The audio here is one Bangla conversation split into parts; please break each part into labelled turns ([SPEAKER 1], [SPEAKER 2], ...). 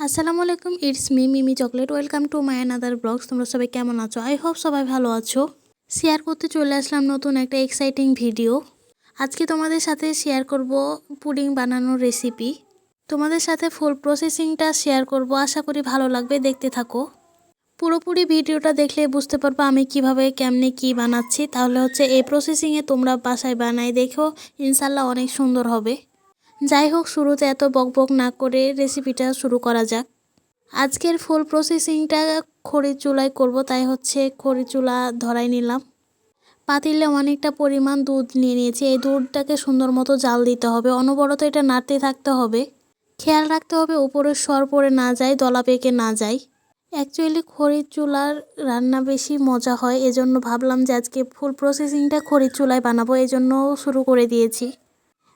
[SPEAKER 1] আসসালামু আলাইকুম, it's me Mimi chocolate. Welcome to my another blogs. তোমরা সবাই কেমন আছো? আই হোপ সবাই ভালো আছো। শেয়ার করতে চলে আসলাম নতুন একটা এক্সাইটিং ভিডিও। আজকে তোমাদের সাথে শেয়ার করব পুডিং বানানোর রেসিপি। তোমাদের সাথে ফুল প্রসেসিংটা শেয়ার করব, আশা করি ভালো লাগবে, দেখতে থাকো। পুরোপুরি ভিডিওটা দেখলে বুঝতে পারবো আমি কিভাবে কেমনে কি বানাচ্ছি। তাহলে এই প্রসেসিংয়ে তোমরা বাসায় বানাই দেখো, ইনশাল্লাহ অনেক সুন্দর হবে। যাই হোক, শুরুতে এত বকবক না করে রেসিপিটা শুরু করা যাক। আজকের ফুল প্রসেসিংটা খড়ির চুলায় করব, তাই খড়ির চুলা ধরাই নিলাম। পাতিলে অনেকটা পরিমাণ দুধ নিয়ে নিয়েছি। এই দুধটাকে সুন্দর মতো জাল দিতে হবে, অনবরত এটা নাড়তে থাকতে হবে। খেয়াল রাখতে হবে উপরের সর পড়ে না যায়, দলা পেকে না যায়। অ্যাকচুয়ালি খড়ির চুলার রান্না বেশি মজা হয়, এজন্য ভাবলাম যে আজকে ফুল প্রসেসিংটা খড়ির চুলায় বানাবো, এজন্য শুরু করে দিয়েছি।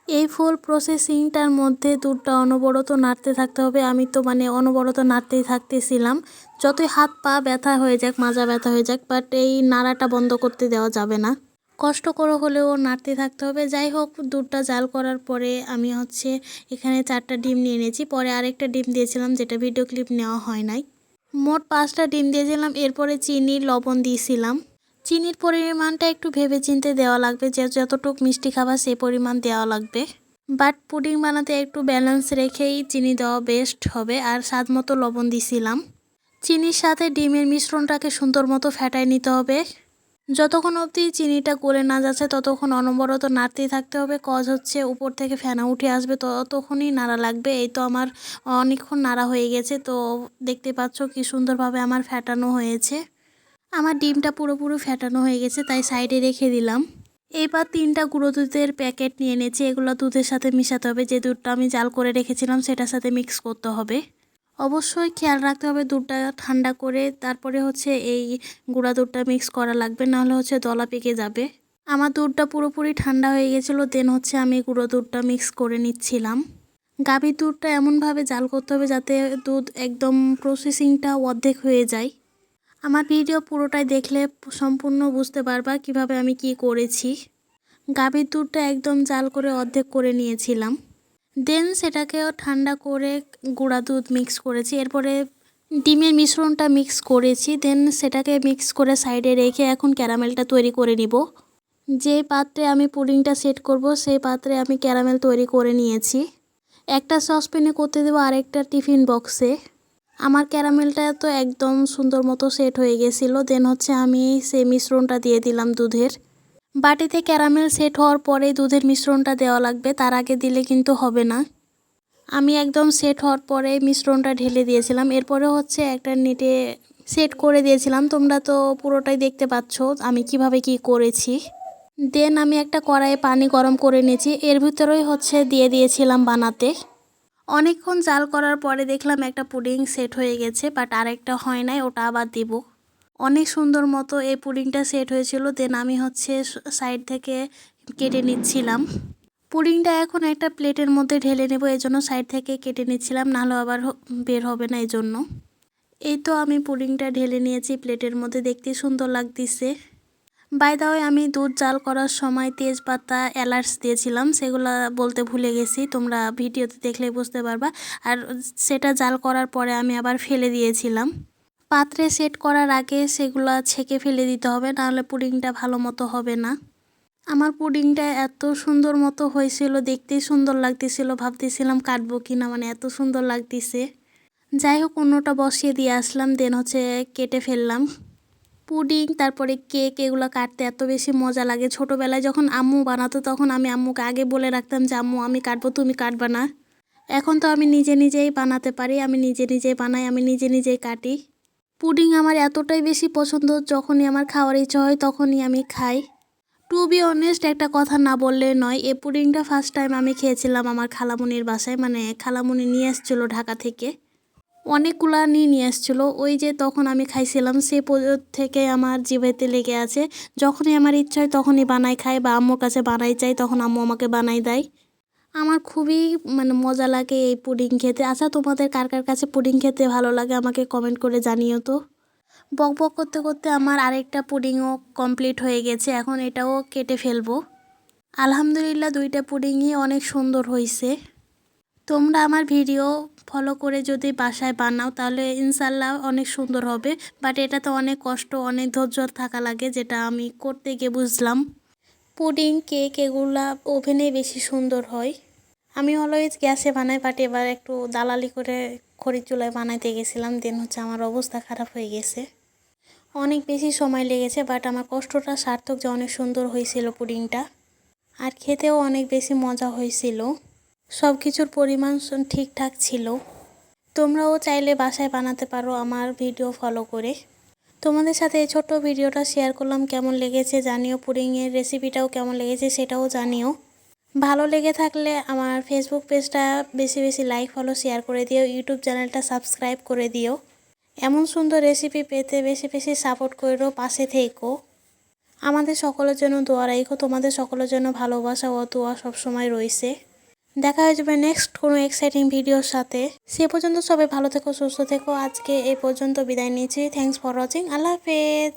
[SPEAKER 1] এই ফুল প্রসেসিংটার মধ্যে দুধটা অনবরত নাড়তে থাকতে হবে। আমি তো অনবরত নাড়তেই থাকতেছিলাম, যতই হাত পা ব্যথা হয়ে যাক, মাজা ব্যথা হয়ে যাক, বাট এই নাড়াটা বন্ধ করতে দেওয়া যাবে না। কষ্ট করে হলেও নাড়তে থাকতে হবে। যাই হোক, দুধটা জাল করার পরে আমি এখানে 4টা ডিম নিয়ে নিয়েছি। পরে আরেকটা ডিম দিয়েছিলাম, যেটা ভিডিও ক্লিপ নেওয়া হয় নাই। মোট 5টা ডিম দিয়েছিলাম। এরপরে চিনি, লবণ দিয়েছিলাম। চিনির পরিমাণটা একটু ভেবেচিন্তে দেওয়া লাগবে, যে যতটুকু মিষ্টি খাবার সেই পরিমাণ দেওয়া লাগবে। বাট পুডিং বানাতে একটু ব্যালেন্স রেখেই চিনি দেওয়া বেস্ট হবে। আর স্বাদ মতো লবণ দিছিলাম। চিনির সাথে ডিমের মিশ্রণটাকে সুন্দর মতো ফেটাই নিতে হবে। যতক্ষণ অবধি চিনিটা গলে না যাচ্ছে ততক্ষণ অনবরত নাড়তেই থাকতে হবে। উপর থেকে ফেনা উঠে আসবে, ততক্ষণই নাড়া লাগবে। এই তো আমার অনেকক্ষণ নাড়া হয়ে গেছে, তো দেখতে পাচ্ছ কি সুন্দরভাবে আমার ফেটানো হয়েছে। আমার ডিমটা পুরোপুরি ফেটানো হয়ে গেছে, তাই সাইডে রেখে দিলাম। এবার 3টা গুঁড়ো দুধের প্যাকেট নিয়ে নিয়েছি। এগুলো দুধের সাথে মিশাতে হবে। যে দুধটা আমি জাল করে রেখেছিলাম সেটার সাথে মিক্স করতে হবে। অবশ্যই খেয়াল রাখতে হবে দুধটা ঠান্ডা করে তারপরে এই গুঁড়া দুধটা মিক্স করা লাগবে, নাহলে দলা পেকে যাবে। আমার দুধটা পুরোপুরি ঠান্ডা হয়ে গেছিলো। দেন আমি গুঁড়ো দুধটা মিক্স করে নিচ্ছিলাম। গাভীর দুধটা এমনভাবে জাল করতে হবে যাতে দুধ একদম প্রসেসিংটা অর্ধেক হয়ে যায়। আমার ভিডিও পুরোটাই দেখলে সম্পূর্ণ বুঝতে পারবা কিভাবে আমি কি করেছি। গাভীর দুধটা একদম জাল করে অর্ধেক করে নিয়েছিলাম। দেন সেটাকেও ঠান্ডা করে গুঁড়া দুধ মিক্স করেছি। এরপরে ডিমের মিশ্রণটা মিক্স করেছি। দেন সেটাকে মিক্স করে সাইডে রেখে এখন ক্যারামেলটা তৈরি করে নিব। যে পাত্রে আমি পুডিংটা সেট করব সেই পাত্রে আমি ক্যারামেল তৈরি করে নিয়েছি। একটা সসপ্যানে করতে দেবো, আরেকটা টিফিন বক্সে। আমার ক্যারামেলটা তো একদম সুন্দর মতো সেট হয়ে গেছিলো। দেন আমি সেই মিশ্রণটা দিয়ে দিলাম দুধের বাটিতে। ক্যারামেল সেট হওয়ার পরে দুধের মিশ্রণটা দেওয়া লাগবে, তার আগে দিলে কিন্তু হবে না। আমি একদম সেট হওয়ার পরে মিশ্রণটা ঢেলে দিয়েছিলাম। এরপরে একটা নেটে সেট করে দিয়েছিলাম। তোমরা তো পুরোটাই দেখতে পাচ্ছ আমি কিভাবে কি করেছি। দেন আমি একটা কড়াইয়ে পানি গরম করে নিয়েছি, এর ভিতরেই দিয়ে দিয়েছিলাম বানাতে। অনেকক্ষণ জাল করার পরে দেখলাম একটা পুডিং সেট হয়ে গেছে, বাট আরেকটা হয় নাই, ওটা আবার দিব। অনেক সুন্দর মতো এই পুডিংটা সেট হয়েছিল। দেন আমি সাইড থেকে কেটে নিচ্ছিলাম। পুডিংটা এখন একটা প্লেটের মধ্যে ঢেলে নেব, এজন্য সাইড থেকে কেটে নিচ্ছিলাম, নাহলে আবার বের হবে না এজন্য। এই তো আমি পুডিংটা ঢেলে নিয়েছি প্লেটের মধ্যে, দেখতে সুন্দর লাগতেছে। বাই দা ওয়ে, আমি দুধ জাল করার সময় তেজপাতা, এলাচ দিয়েছিলাম, সেগুলো বলতে ভুলে গেছি। তোমরা ভিডিওতে দেখলে বুঝতে পারবা। আর সেটা জাল করার পরে আমি আবার ফেলে দিয়েছিলাম। পাত্রে সেট করার আগে সেগুলো ছেঁকে ফেলে দিতে হবে, নাহলে পুডিংটা ভালো মতো হবে না। আমার পুডিংটা এত সুন্দর মতো হয়েছিল, দেখতেই সুন্দর লাগতেছিল, ভাবতেছিলাম কাটবো কিনা, এত সুন্দর লাগতেছে। যাই হোক, অন্যটা বসিয়ে দিয়ে আসলাম। দেন কেটে ফেললাম পুডিং, তারপরে কেক। এগুলো কাটতে এত বেশি মজা লাগে। ছোটোবেলায় যখন আম্মু বানাতো তখন আমি আম্মুকে আগে বলে রাখতাম যে আম্মু আমি কাটবো, তুমি কাটবা না। এখন তো আমি নিজে নিজেই বানাতে পারি, আমি নিজে নিজেই বানাই, আমি নিজে নিজেই কাটি। পুডিং আমার এতটাই বেশি পছন্দ, যখনই আমার খাওয়ার ইচ্ছা হয় তখনই আমি খাই। টু বি অনেস্ট, একটা কথা না বললে নয়, এই পুডিংটা ফার্স্ট টাইম আমি খেয়েছিলাম আমার খালামুনির বাসায়। খালামুনি নিয়ে এসেছিলো ঢাকা থেকে, অনেকগুলা নিয়ে আসছিলো। ওই যে তখন আমি খাইছিলাম, সে থেকে আমার জিভেতে লেগে আছে। যখনই আমার ইচ্ছা হয় তখনই বানাই খাই, বা আম্মুর কাছে বানাই চাই, তখন আম্মু আমাকে বানাই দেয়। আমার খুবই মজা লাগে এই পুডিং খেতে। আচ্ছা, তোমাদের কার কার কাছে পুডিং খেতে ভালো লাগে আমাকে কমেন্ট করে জানিও তো। বক বক করতে করতে আমার আরেকটা পুডিংও কমপ্লিট হয়ে গেছে, এখন এটাও কেটে ফেলবো। আলহামদুলিল্লাহ, 2টা পুডিংই অনেক সুন্দর হয়েছে। তোমরা আমার ভিডিও ফলো করে যদি বাসায় বানাও তাহলে ইনশাল্লাহ অনেক সুন্দর হবে, বাট এটাতে অনেক কষ্ট, অনেক ধৈর্য থাকা লাগে, যেটা আমি করতে গিয়ে বুঝলাম। পুডিং, কেক এগুলা ওভেনে বেশি সুন্দর হয়। আমি অলওয়েজ গ্যাসে বানাই, বাট এবার একটু দালালি করে খড়ির চুলায় বানাইতে গেছিলাম, দেন আমার অবস্থা খারাপ হয়ে গেছে। অনেক বেশি সময় লেগেছে, বাট আমার কষ্টটা সার্থক, যে অনেক সুন্দর হয়েছিল পুডিংটা, আর খেতেও অনেক বেশি মজা হয়েছিল। সব কিছুর পরিমাণ ঠিকঠাক ছিল। তোমরাও চাইলে বাসায় বানাতে পারো আমার ভিডিও ফলো করে। তোমাদের সাথে এই ছোট্ট ভিডিওটা শেয়ার করলাম, কেমন লেগেছে জানিও। পুডিংয়ের রেসিপিটাও কেমন লেগেছে সেটাও জানিও। ভালো লেগে থাকলে আমার ফেসবুক পেজটা বেশি বেশি লাইক, ফলো, শেয়ার করে দিও। ইউটিউব চ্যানেলটা সাবস্ক্রাইব করে দিও। এমন সুন্দর রেসিপি পেতে বেশি বেশি সাপোর্ট করো, পাশে থেকো। আমাদের সকলের জন্য দোয়া রাখো। তোমাদের সকলের জন্য ভালোবাসা ও দোয়া সবসময় রয়েছে। দেখা হয়ে যাবে নেক্সট কোনো এক্সাইটিং ভিডিওর সাথে। সে পর্যন্ত সবাই ভালো থেকো, সুস্থ থেকো। আজকে এই পর্যন্ত বিদায় নিচ্ছি। Thanks for watching. আল্লাহ হাফেজ।